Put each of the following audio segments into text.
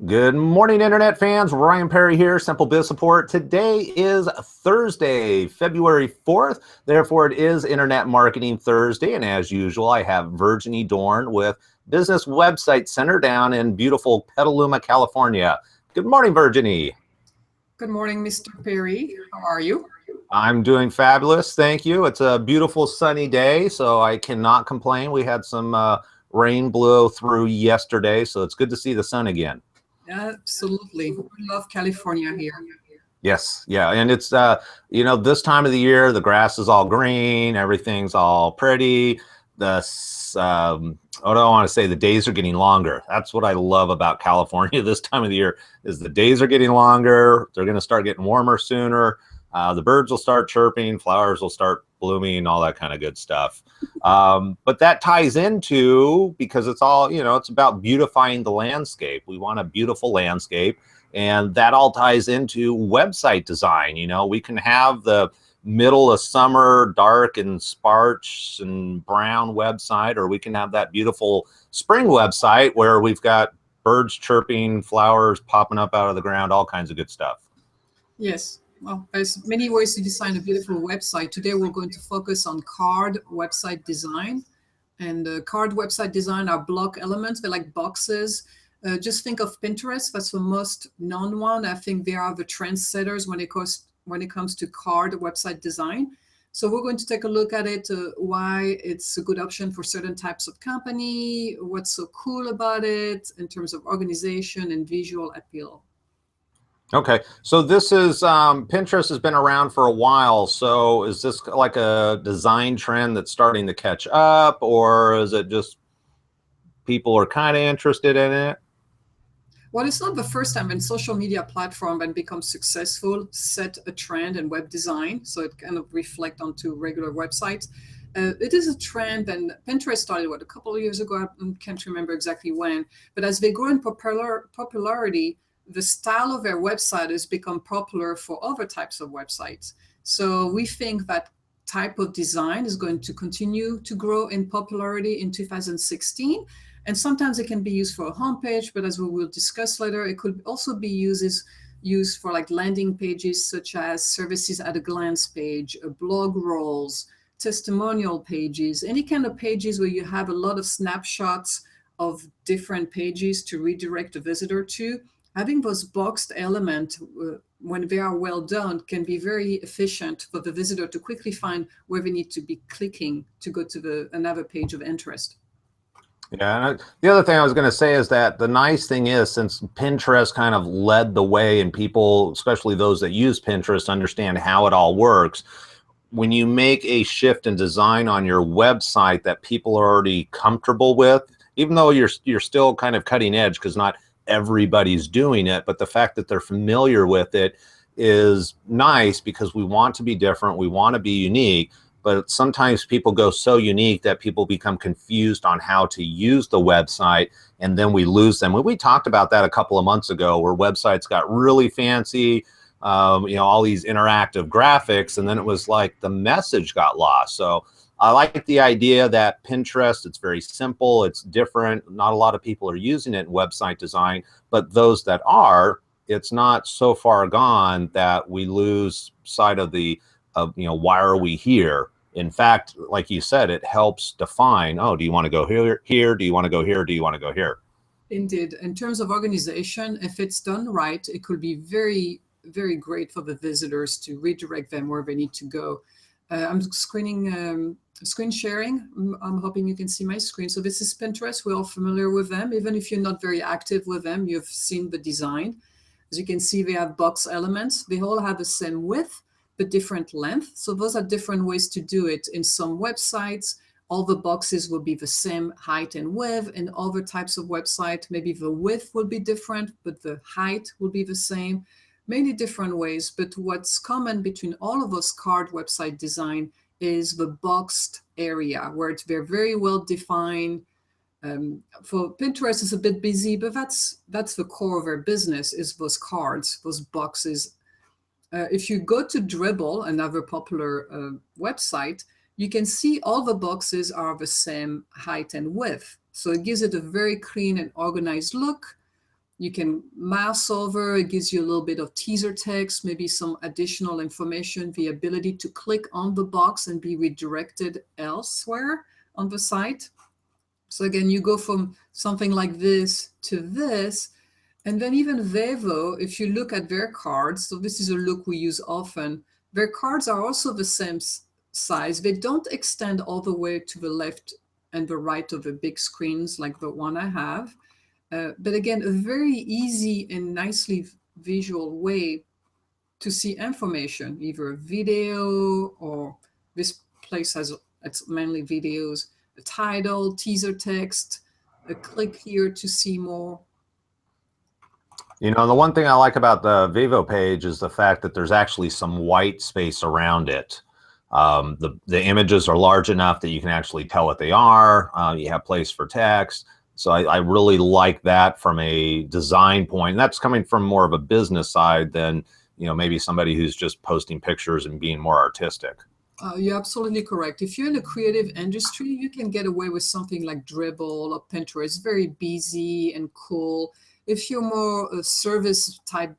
Good morning, Internet fans. Ryan Perry here, Simple Biz Support. Today is Thursday, February 4th. Therefore, it is Internet Marketing Thursday. And as usual, I have Virginie Dorn with Business Website Center down in beautiful Petaluma, California. Good morning, Virginie. Good morning, Mr. Perry. How are you? I'm doing fabulous. Thank you. It's a beautiful sunny day, so I cannot complain. We had some rain blow through yesterday, so it's good to see the sun again. Absolutely. We love California here. Yes, yeah, and it's this time of the year, the grass is all green, everything's all pretty. What do I want to say? The days are getting longer. That's what I love about California this time of the year is the days are getting longer. They're going to start getting warmer sooner. The birds will start chirping, flowers will start blooming, all that kind of good stuff. But that ties into because it's all it's about beautifying the landscape. We want a beautiful landscape. And that all ties into website design. We can have the middle of summer, dark and sparse and brown website, or we can have that beautiful spring website where we've got birds chirping, flowers popping up out of the ground, all kinds of good stuff. Yes. Well, there's many ways to design a beautiful website. Today, we're going to focus on card website design. And card website design are block elements. They're like boxes. Just think of Pinterest. That's the most known one. I think they are the trendsetters when it comes to card website design. So we're going to take a look at it, why it's a good option for certain types of company, what's so cool about it in terms of organization and visual appeal. Okay, so this is Pinterest has been around for a while. So is this like a design trend that's starting to catch up, or is it just people are kind of interested in it? Well, it's not the first time when social media platform and become successful set a trend in web design, so it kind of reflect onto regular websites. It is a trend, and Pinterest started a couple of years ago. I can't remember exactly when, but as they grow in popularity, the style of their website has become popular for other types of websites. So we think that type of design is going to continue to grow in popularity in 2016. And sometimes it can be used for a homepage, but as we will discuss later, it could also be used for like landing pages such as services at a glance page, blog rolls, testimonial pages, any kind of pages where you have a lot of snapshots of different pages to redirect a visitor to. Having those boxed elements, when they are well done, can be very efficient for the visitor to quickly find where they need to be clicking to go to another page of interest. Yeah, and the other thing I was going to say is that the nice thing is since Pinterest kind of led the way and people, especially those that use Pinterest, understand how it all works. When you make a shift in design on your website that people are already comfortable with, even though you're still kind of cutting edge because not everybody's doing it, but the fact that they're familiar with it is nice because we want to be different, we want to be unique. But sometimes people go so unique that people become confused on how to use the website, and then we lose them. We talked about that a couple of months ago where websites got really fancy, all these interactive graphics, and then it was like the message got lost. So I like the idea that Pinterest, it's very simple, it's different. Not a lot of people are using it in website design, but those that are, it's not so far gone that we lose sight of why are we here? In fact, like you said, it helps define, oh, do you want to go here? Do you want to go here? Do you want to go here? Indeed. In terms of organization, if it's done right, it could be very, very great for the visitors to redirect them where they need to go. I'm screen sharing. I'm hoping you can see my screen. So this is Pinterest. We're all familiar with them. Even if you're not very active with them, you've seen the design. As you can see, they have box elements. They all have the same width, but different length. So those are different ways to do it. In some websites, all the boxes will be the same height and width. In other types of website, maybe the width will be different, but the height will be the same. Many different ways, but what's common between all of those card website design is the boxed area where they're very well defined. For Pinterest, it's a bit busy, but that's the core of their business is those cards, those boxes. If you go to Dribble, another popular website, you can see all the boxes are the same height and width. So it gives it a very clean and organized look. You can mouse over, it gives you a little bit of teaser text, maybe some additional information, the ability to click on the box and be redirected elsewhere on the site. So again, you go from something like this to this. And then even Vevo, if you look at their cards, so this is a look we use often, their cards are also the same size. They don't extend all the way to the left and the right of the big screens like the one I have. But again, a very easy and nicely visual way to see information, either video or this place has, it's mainly videos, a title, teaser text, a click here to see more. You know, the one thing I like about the Vivo page is the fact that there's actually some white space around it. The images are large enough that you can actually tell what they are. You have place for text. So I really like that from a design point. And that's coming from more of a business side than, you know, maybe somebody who's just posting pictures and being more artistic. You're absolutely correct. If you're in a creative industry, you can get away with something like Dribble or Pinterest, very busy and cool. If you're more a service type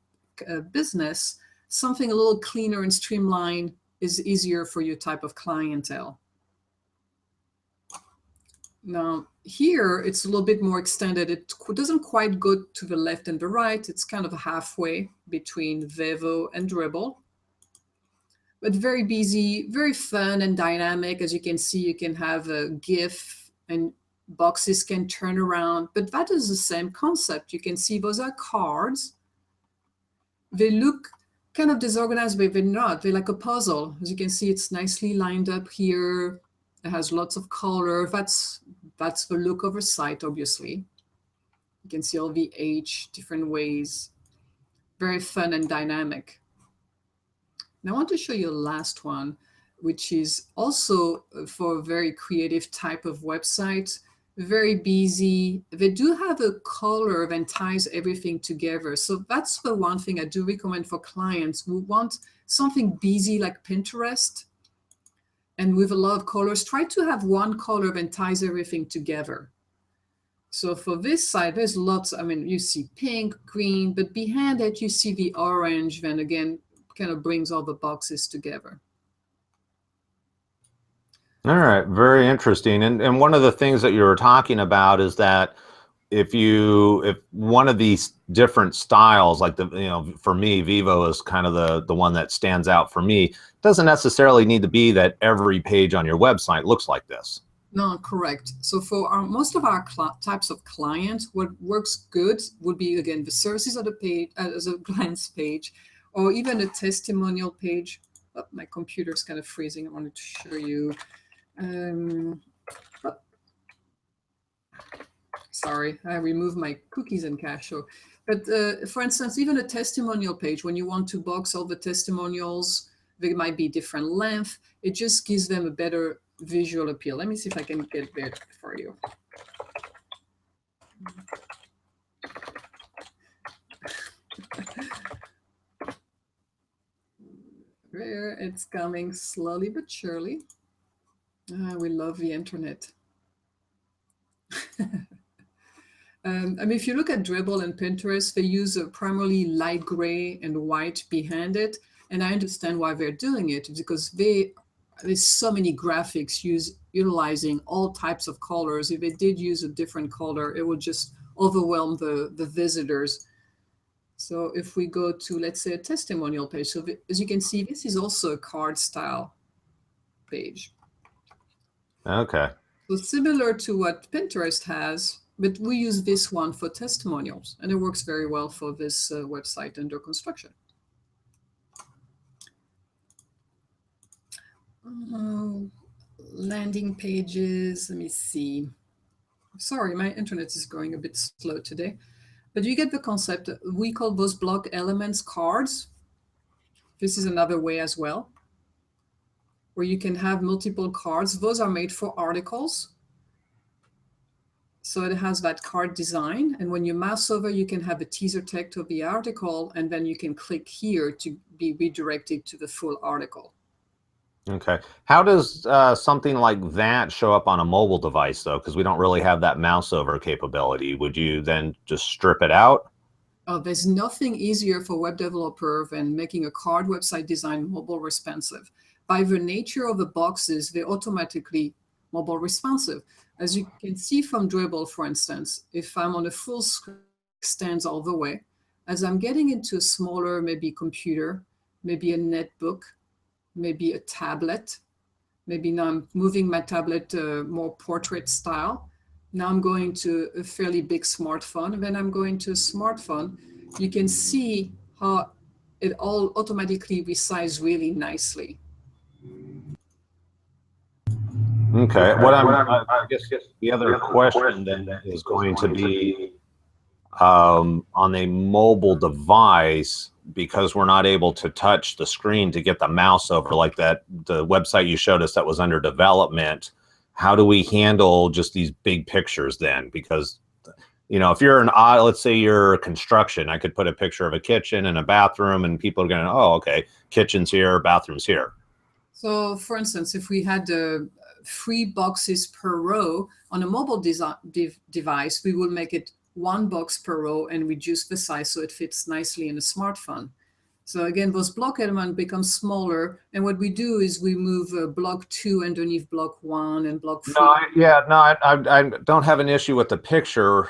business, something a little cleaner and streamlined is easier for your type of clientele. Now, here it's a little bit more extended. It doesn't quite go to the left and the right. It's kind of halfway between Vevo and Dribble. But very busy, very fun and dynamic. As you can see, you can have a GIF and boxes can turn around. But that is the same concept. You can see those are cards. They look kind of disorganized, but they're not. They're like a puzzle. As you can see, it's nicely lined up here. It has lots of color. That's the look of a site, obviously. You can see all the different ways. Very fun and dynamic. Now I want to show you a last one, which is also for a very creative type of website. Very busy. They do have a color that ties everything together. So that's the one thing I do recommend for clients who want something busy like Pinterest and with a lot of colors. Try to have one color that ties everything together. So for this side, there's lots. I mean, you see pink, green, but behind it, you see the orange. Then again, kind of brings all the boxes together. All right, very interesting. And one of the things that you were talking about is that if one of these different styles, like for me, Vivo is kind of the one that stands out for me. It doesn't necessarily need to be that every page on your website looks like this. No, correct. So for most of our types of clients, what works good would be, again, the services of the page as a glance page, or even a testimonial page. Oh, my computer's kind of freezing. I wanted to show you. Sorry, I removed my cookies and cache. But for instance, even a testimonial page, when you want to box all the testimonials, they might be different length. It just gives them a better visual appeal. Let me see if I can get there for you. There, it's coming slowly but surely. We love the internet. I mean, if you look at Dribble and Pinterest, they use a primarily light gray and white behind it. And I understand why they're doing it, because there's so many graphics utilizing all types of colors. If they did use a different color, it would just overwhelm the visitors. So if we go to, let's say, a testimonial page, so as you can see, this is also a card style page. Okay. So similar to what Pinterest has, but we use this one for testimonials, and it works very well for this website under construction. Landing pages, let me see. Sorry, my internet is going a bit slow today. But you get the concept. We call those block elements cards. This is another way as well, where you can have multiple cards. Those are made for articles. So it has that card design. And when you mouse over, you can have a teaser text of the article, and then you can click here to be redirected to the full article. Okay. How does something like that show up on a mobile device, though? Because we don't really have that mouse over capability. Would you then just strip it out? There's nothing easier for web developer than making a card website design mobile responsive. By the nature of the boxes, they're automatically mobile responsive. As you can see from Dribble, for instance, if I'm on a full screen, extends all the way. As I'm getting into a smaller, maybe computer, maybe a netbook, maybe a tablet, maybe now I'm moving my tablet more portrait style. Now I'm going to a fairly big smartphone, and then I'm going to a smartphone. You can see how it all automatically resizes really nicely. Okay. I guess the other question then is going to be on a mobile device, because we're not able to touch the screen to get the mouse over, like the website you showed us that was under development. How do we handle just these big pictures then? Because, you know, if you're let's say you're construction, I could put a picture of a kitchen and a bathroom, and people are going to, oh, okay, kitchen's here, bathroom's here. So for instance, if we had 3 boxes per row on a mobile device, we will make it 1 box per row and reduce the size so it fits nicely in a smartphone. So again, those block elements become smaller, and what we do is we move block 2 underneath block 1 and block 3. I don't have an issue with the picture.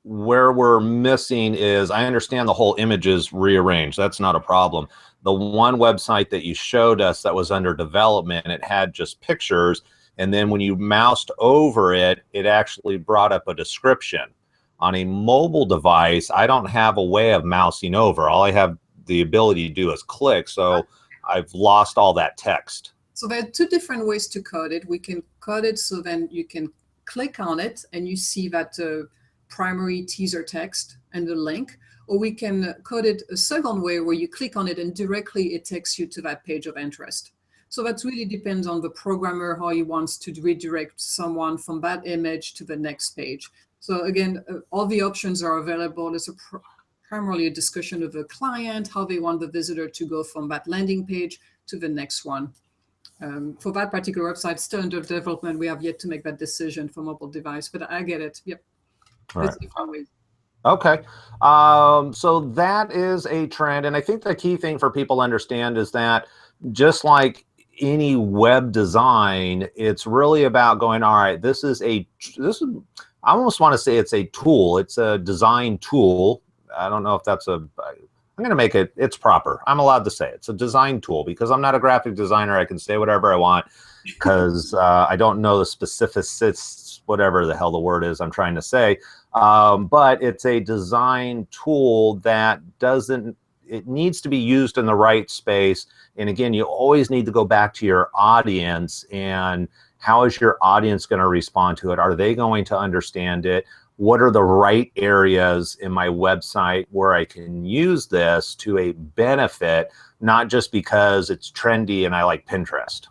Where we're missing is, I understand the whole image is rearranged. That's not a problem. The one website that you showed us that was under development, it had just pictures, and then when you moused over it, it actually brought up a description. On a mobile device, I don't have a way of mousing over. All I have the ability to do is click, so I've lost all that text. So there are 2 different ways to code it. We can code it so then you can click on it and you see that primary teaser text and the link, or we can code it a second way where you click on it and directly it takes you to that page of interest. So that really depends on the programmer, how he wants to redirect someone from that image to the next page. So again, all the options are available. It's primarily a discussion of the client, how they want the visitor to go from that landing page to the next one. For that particular website, still under development, we have yet to make that decision for mobile device, but I get it. Yep. Right. Okay. So that is a trend. And I think the key thing for people to understand is that just like any web design, it's really about going, all right, I almost want to say it's a tool. It's a design tool. I don't know if that's I'm going to make it's proper. I'm allowed to say it's a design tool because I'm not a graphic designer. I can say whatever I want because I don't know the specifics, whatever the hell the word is I'm trying to say. But it's a design tool that it needs to be used in the right space. And again, you always need to go back to your audience and how is your audience going to respond to it? Are they going to understand it? What are the right areas in my website where I can use this to a benefit, not just because it's trendy and I like Pinterest?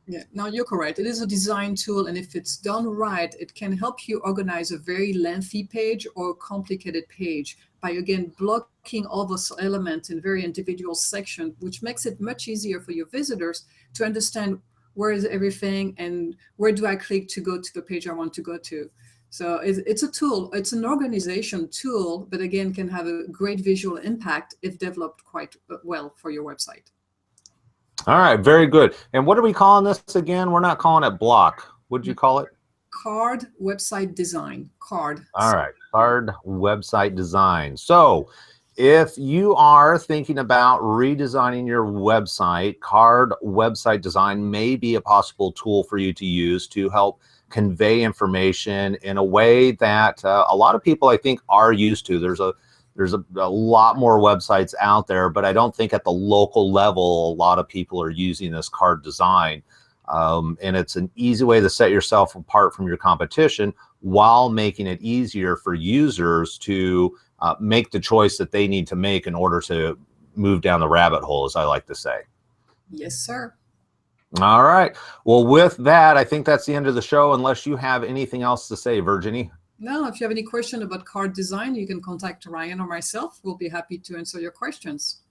Yeah, no, you're correct. It is a design tool, and if it's done right, it can help you organize a very lengthy page or a complicated page by, again, blocking all those elements in very individual sections, which makes it much easier for your visitors to understand where is everything and where do I click to go to the page I want to go to. So it's a tool. It's an organization tool, but again, can have a great visual impact if developed quite well for your website. All right, very good. And what are we calling this again? We're not calling it block. What'd you call it? Card website design. Card. All right, card website design. So if you are thinking about redesigning your website, card website design may be a possible tool for you to use to help convey information in a way that a lot of people, I think, are used to. There's a lot more websites out there, but I don't think at the local level, a lot of people are using this card design. And it's an easy way to set yourself apart from your competition while making it easier for users to make the choice that they need to make in order to move down the rabbit hole, as I like to say. Yes, sir. All right. Well, with that, I think that's the end of the show, unless you have anything else to say, Virginie. No, if you have any question about card design, you can contact Ryan or myself. We'll be happy to answer your questions.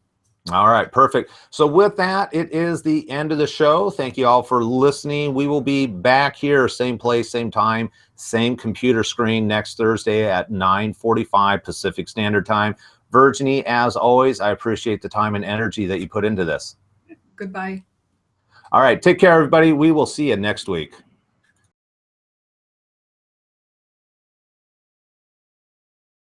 All right, perfect. So with that, it is the end of the show. Thank you all for listening. We will be back here, same place, same time, same computer screen next Thursday at 9:45 Pacific Standard Time. Virginie, as always, I appreciate the time and energy that you put into this. Goodbye. All right, take care, everybody. We will see you next week.